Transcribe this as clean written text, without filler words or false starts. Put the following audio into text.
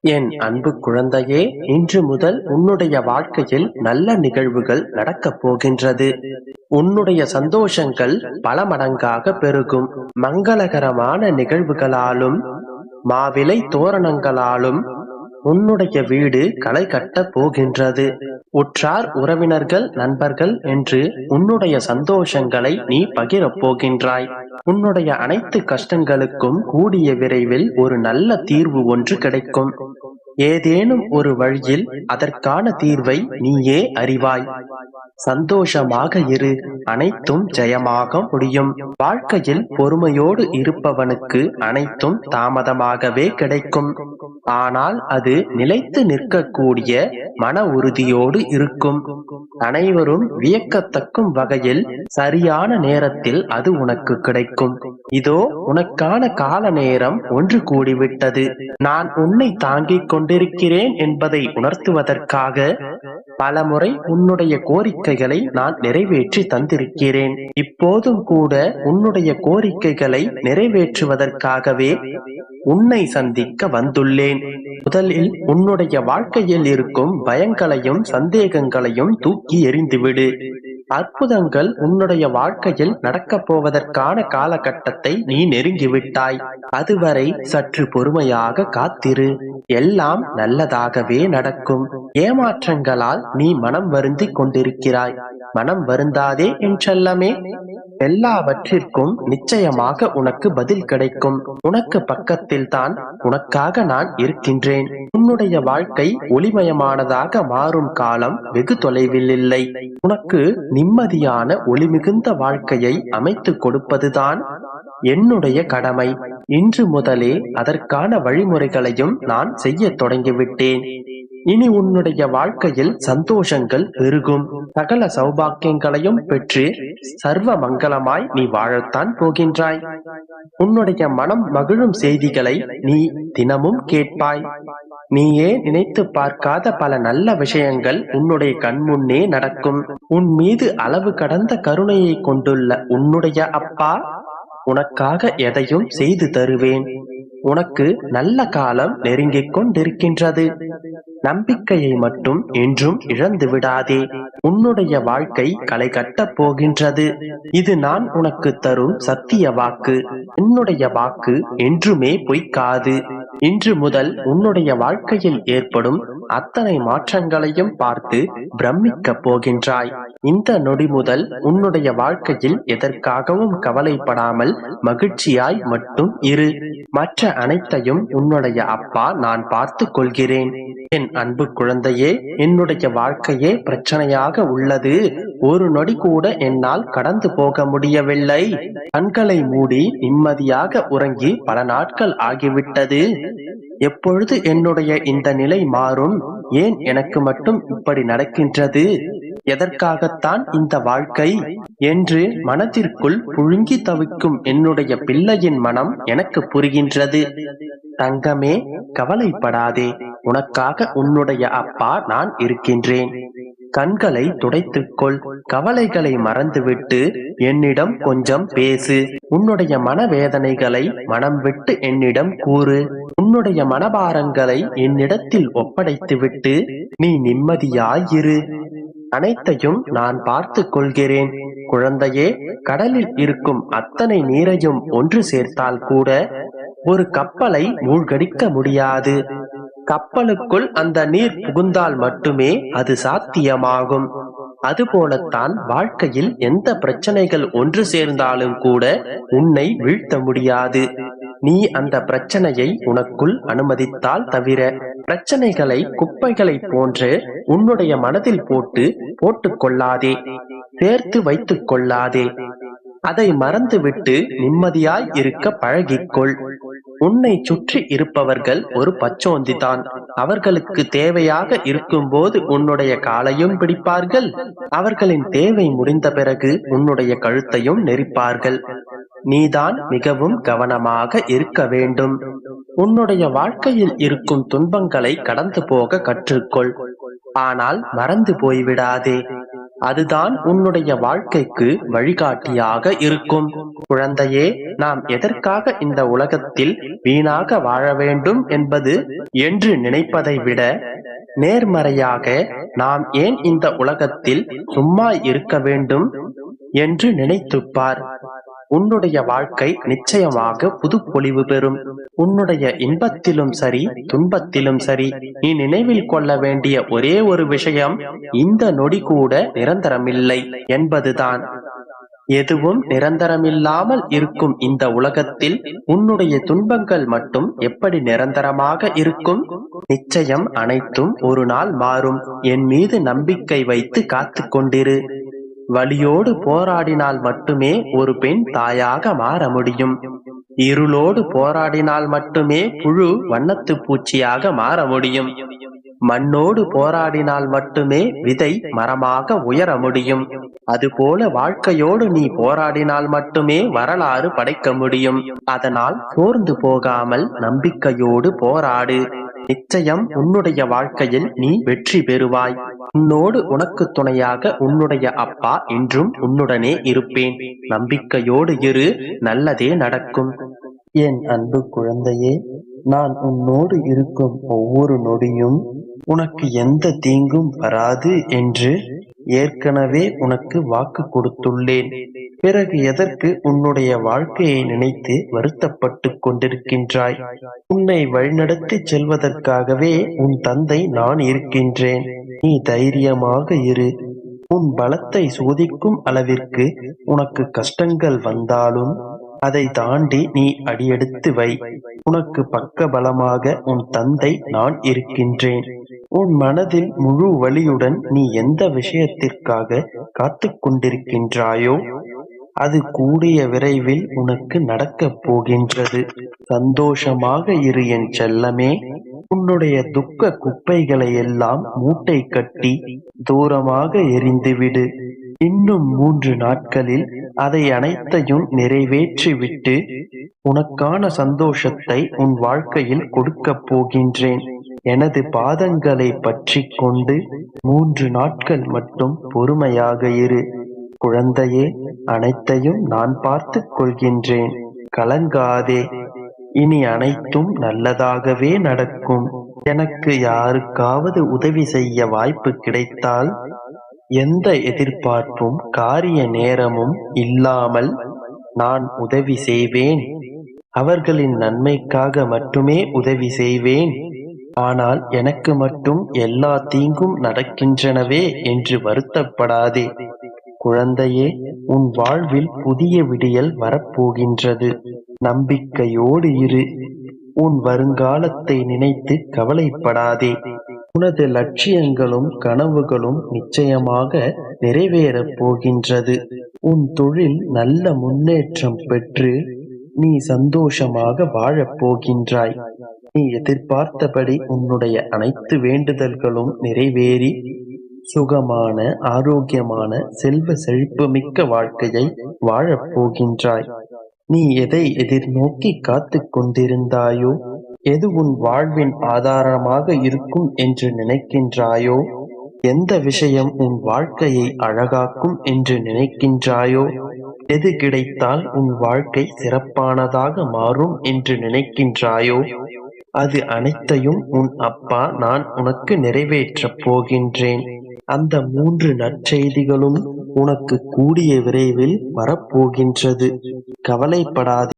என் அன்பு குழந்தையே, இன்று முதல் உன்னுடைய வாழ்க்கையில் நல்ல நிகழ்வுகள் நடக்கப் போகின்றது. உன்னுடைய சந்தோஷங்கள் பல மடங்காக பெருகும். மங்களகரமான நிகழ்வுகளாலும் மாவிலை தோரணங்களாலும் உன்னுடைய வீடு களை கட்டப் போகின்றது. உற்றார் உறவினர்கள் நண்பர்கள் என்று உன்னுடைய சந்தோஷங்களை நீ பகிரப் போகின்றாய். உன்னுடைய அனைத்து கஷ்டங்களுக்கும் கூடிய விரைவில் ஒரு நல்ல தீர்வு ஒன்று கிடைக்கும். ஏதேனும் ஒரு வழியில் அதற்கான தீர்வை நீயே அறிவாய். சந்தோஷமாக இரு, அனைத்தும் ஜெயமாக முடியும். வாழ்க்கையில் பொறுமையோடு இருப்பவனுக்கு அனைத்தும் தாமதமாகவே கிடைக்கும். ஆனால் அது நிலைத்து நிற்கக்கூடிய மன உறுதியோடு இருக்கும். அனைவரும் வியக்கத்தக்கும் வகையில் சரியான நேரத்தில் அது உனக்கு கிடைக்கும். இதோ உனக்கான கால நேரம் ஒன்று கூடிவிட்டது. நான் உன்னை தாங்கிக் கொண்டிருக்கிறேன் என்பதை உணர்த்துவதற்காக பலமுறை உன்னுடைய கோரிக்கைகளை நான் நிறைவேற்றி தந்திருக்கிறேன். இப்போதும் கூட உன்னுடைய கோரிக்கைகளை நிறைவேற்றுவதற்காகவே உன்னை சந்திக்க வந்துள்ளேன். முதலில் உன்னுடைய வாழ்க்கையில் இருக்கும் பயங்களையும் சந்தேகங்களையும் தூக்கி எறிந்துவிடு. அற்புதங்கள் உன்னுடைய வாழ்க்கையில் நடக்கப் போவதற்கான காலகட்டத்தை நீ நெருங்கிவிட்டாய். அதுவரை சற்று பொறுமையாக காத்திரு. எல்லாம் நல்லதாகவே நடக்கும். ஏமாற்றங்களால் நீ மனம் வருந்திக் கொண்டிருக்கிறாய். மனம் வருந்தாதே என் செல்லமே. எல்லாவற்றிற்கும் நிச்சயமாக உனக்கு பதில் கிடைக்கும். உனக்கு பக்கத்தில் தான் உனக்காக நான் இருக்கின்றேன். உன்னுடைய வாழ்க்கை ஒளிமயமானதாக மாறும் காலம் வெகு தொலைவில் இல்லை. உனக்கு நிம்மதியான ஒளிமிகுந்த வாழ்க்கையை அமைத்து கொடுப்பதுதான் என்னுடைய கடமை. இன்று முதலே அதற்கான வழிமுறைகளையும் நான் செய்ய தொடங்கிவிட்டேன். இனி உன்னுடைய வாழ்க்கையில் சந்தோஷங்கள் பெருகும். சகல சௌபாக்கியங்களையும் பெற்று சர்வ மங்களமாய் நீ வாழத்தான் போகின்றாய். உன்னுடைய மனம் மகிழும் செய்திகளை நீ தினமும் கேட்பாய். நீயே நினைத்து பார்க்காத பல நல்ல விஷயங்கள் உன்னுடைய கண்முன்னே நடக்கும். உன் மீது அளவு கடந்த கருணையை கொண்டுள்ள உன்னுடைய அப்பா உனக்காக எதையும் செய்து தருவேன். உனக்கு நல்ல காலம் நெருங்கிக் கொண்டிருக்கின்றது. நம்பிக்கையை மட்டும் என்றும் இழந்து விடாதே. உன்னுடைய வாழ்க்கை களை கட்டப் போகின்றது. இது நான் உனக்கு தரும் சத்திய வாக்கு. என்னுடைய வாக்கு என்றுமே பொய்க்காது. இன்று முதல் உன்னுடைய வாழ்க்கையில் ஏற்படும் அத்தனை மாற்றங்களையும் பார்த்து பிரமிக்கப் போகின்றாய். இந்த நொடி முதல் உன்னுடைய வாழ்க்கையில் எதற்காகவும் கவலைப்படாமல் மகிழ்ச்சியாய் மட்டும் இரு. மற்ற அனைத்தையும் உன்னுடைய அப்பா நான் பார்த்து கொள்கிறேன். என் அன்பு குழந்தையே, என்னுடைய வாழ்க்கையே பிரச்சனையாக உள்ளது. ஒரு நொடி கூட என்னால் கடந்து போக முடியவில்லை. கண்களை மூடி நிம்மதியாக உறங்கி பல நாட்கள் ஆகிவிட்டது. எப்பொழுது என்னுடைய இந்த நிலை மாறும்? ஏன் எனக்கு மட்டும் இப்படி நடக்கின்றது? எதற்காகத்தான் இந்த வாழ்க்கை என்று மனதிற்குள் புழுங்கி தவிக்கும் என்னுடைய பிள்ளையின் மனம் எனக்கு புரிகின்றது. தங்கமே, கவலைப்படாதே. உனக்காக உன்னுடைய அப்பா நான் இருக்கின்றேன். கண்களை துடைத்துக்கொள். கவலைகளை மறந்துவிட்டு என்னிடம் கொஞ்சம் பேசு. உன்னுடைய மனவேதனைகளை மனம் விட்டு என்னிடம் கூறு. உன்னுடைய மனபாரங்களை என்னிடத்தில் ஒப்படைத்துவிட்டு நீ நிம்மதியாயிரு. அனைத்தையும் நான் பார்த்து கொள்கிறேன். குழந்தையே, கடலில் இருக்கும் அத்தனை நீரையும் ஒன்று சேர்த்தால் கூட ஒரு கப்பலை மூழ்கடிக்க முடியாது. கப்பலுக்குள் அந்த நீர் புகுந்தால் மட்டுமே அது சாத்தியமாகும். அதுபோலத்தான் வாழ்க்கையில் எந்த பிரச்சனைகள் ஒன்று சேர்ந்தாலும் கூட உன்னை வீழ்த்த முடியாது. நீ அந்த பிரச்சனையை உனக்குள் அனுமதித்தால் தவிர. பிரச்சனைகளை குப்பைகளை போன்று உன்னுடைய மனதில் போட்டுக் கொள்ளாதே. சேர்த்து வைத்துக் கொள்ளாதே. அதை மறந்துவிட்டு நிம்மதியாய் இருக்க பழகிக்கொள். உன்னை சுற்றி இருப்பவர்கள் ஒரு பச்சோந்திதான். அவர்களுக்கு தேவையாக இருக்கும்போது உன்னுடைய காலையும் பிடிப்பார்கள். அவர்களின் தேவை முடிந்த பிறகு உன்னுடைய கழுத்தையும் நெரிப்பார்கள். நீதான் மிகவும் கவனமாக இருக்க வேண்டும். உன்னுடைய வாழ்க்கையில் இருக்கும் துன்பங்களை கடந்து போக கற்றுக்கொள். ஆனால் மறந்து போய்விடாதே. அதுதான் உன்னுடைய வாழ்க்கைக்கு வழிகாட்டியாக இருக்கும். குழந்தையே, நாம் எதற்காக இந்த உலகத்தில் வீணாக வாழ வேண்டும் என்பது என்று நினைப்பதை விட, நேர்மறையாக நாம் ஏன் இந்த உலகத்தில் சும்மா இருக்க வேண்டும் என்று நினைத்துப்பார். உன்னுடைய வாழ்க்கை நிச்சயமாக புது பொலிவு பெறும். உன்னுடைய இன்பத்திலும் சரி, துன்பத்திலும் சரி, நீ நினைவில் கொள்ள வேண்டிய ஒரே ஒரு விஷயம், இந்த நொடி கூட நிரந்தரமில்லை என்பதுதான். எதுவும் நிரந்தரமில்லாமல் இருக்கும் இந்த உலகத்தில் உன்னுடைய துன்பங்கள் மட்டும் எப்படி நிரந்தரமாக இருக்கும்? நிச்சயம் அனைத்தும் ஒரு நாள் மாறும். என் மீது நம்பிக்கை வைத்து காத்து கொண்டிரு. வலியோடு போராடினால் மட்டுமே ஒரு பெண் தாயாக மாற முடியும். இருளோடு போராடினால் மட்டுமே புழு வண்ணத்து பூச்சியாக மாற முடியும். மண்ணோடு போராடினால் மட்டுமே விதை மரமாக உயர முடியும். அதுபோல வாழ்க்கையோடு நீ போராடினால் மட்டுமே வரலாறு படைக்க முடியும். அதனால் சோர்ந்து போகாமல் நம்பிக்கையோடு போராடு. நிச்சயம் உன்னுடைய வாழ்க்கையில் நீ வெற்றி பெறுவாய். உன்னோடு உனக்கு துணையாக உன்னுடைய அப்பா என்றும் உன்னுடனே இருப்பேன். நம்பிக்கையோடு இரு, நல்லதே நடக்கும். என் அன்பு குழந்தையே, நான் உன்னோடு இருக்கும் ஒவ்வொரு நொடியும் உனக்கு எந்த தீங்கும் வராது என்று ஏற்கனவே உனக்கு வாக்கு கொடுத்துள்ளேன். பிறகு எதற்கு உன்னுடைய வாழ்க்கையை நினைத்து வருத்தப்பட்டு கொண்டிருக்கின்றாய்? உன்னை வழிநடத்தி செல்வதற்காகவே உன் தந்தை நான் இருக்கின்றேன். நீ தைரியமாக இரு. உன் பலத்தை சோதிக்கும் அளவிற்கு உனக்கு கஷ்டங்கள் வந்தாலும் அதை தாண்டி நீ அடியெடுத்து வை. உனக்கு பக்க பலமாக உன் தந்தை நான் இருக்கின்றேன். உன் மனதில் முழு வலியுடன் நீ எந்த விஷயத்திற்காக காத்து கொண்டிருக்கின்றாயோ அது கூடிய விரைவில் உனக்கு நடக்கப் போகின்றது. சந்தோஷமாக இரு என் செல்லமே. உன்னுடைய துக்க குப்பைகளை எல்லாம் மூட்டை கட்டி தூரமாக எரிந்துவிடு. இன்னும் 3 நாட்களில் அதை அனைத்தையும் நிறைவேற்றிவிட்டு உனக்கான சந்தோஷத்தை உன் வாழ்க்கையில் கொடுக்கப் போகின்றேன். எனது பாதங்களை பற்றி கொண்டு 3 நாட்கள் மட்டும் பொறுமையாக இரு. குழந்தையே, அனைத்தையும் நான் பார்த்துக் கொள்கின்றேன். கலங்காதே. இனி அனைத்தும் நல்லதாகவே நடக்கும். எனக்கு யாருக்காவது உதவி செய்ய வாய்ப்பு கிடைத்தால் எந்த எதிர்பார்ப்பும் காரிய நேரமும் இல்லாமல் நான் உதவி செய்வேன். அவர்களின் நன்மைக்காக மட்டுமே உதவி செய்வேன். ஆனால் எனக்கு மட்டும் எல்லா தீங்கும் நடக்கின்றனவே என்று வருத்தப்படாதே. குழந்தையே, உன் வாழ்வில் புதிய விடியல் வரப்போகின்றது. நம்பிக்கையோடு இரு. உன் வருங்காலத்தை நினைத்து கவலைப்படாதே. உனது லட்சியங்களும் கனவுகளும் நிச்சயமாக நிறைவேறப் போகின்றது. உன் தொழில் நல்ல முன்னேற்றம் பெற்று நீ சந்தோஷமாக வாழப் போகின்றாய். நீ எதிர்பார்த்தபடி உன்னுடைய அனைத்து வேண்டுதல்களும் நிறைவேறி சுகமான, ஆரோக்கியமான, செல்வ செழிப்பு மிக்க வாழ்க்கையை வாழப் போகின்றாய். நீ எதை எதிர்நோக்கி காத்து கொண்டிருந்தாயோ, எது உன் வாழ்வின் ஆதாரமாக இருக்கும் என்று நினைக்கின்றாயோ, எந்த விஷயம் உன் வாழ்க்கையை அழகாக்கும் என்று நினைக்கின்றாயோ, எது கிடைத்தால் உன் வாழ்க்கை சிறப்பானதாக மாறும் என்று நினைக்கின்றாயோ, அது அனைத்தையும் உன் அப்பா நான் உனக்கு நிறைவேற்றப் போகின்றேன். அந்த 3 நற்செய்திகளும் உனக்கு கூடிய விரைவில் வரப்போகின்றது. கவலைப்படாதே.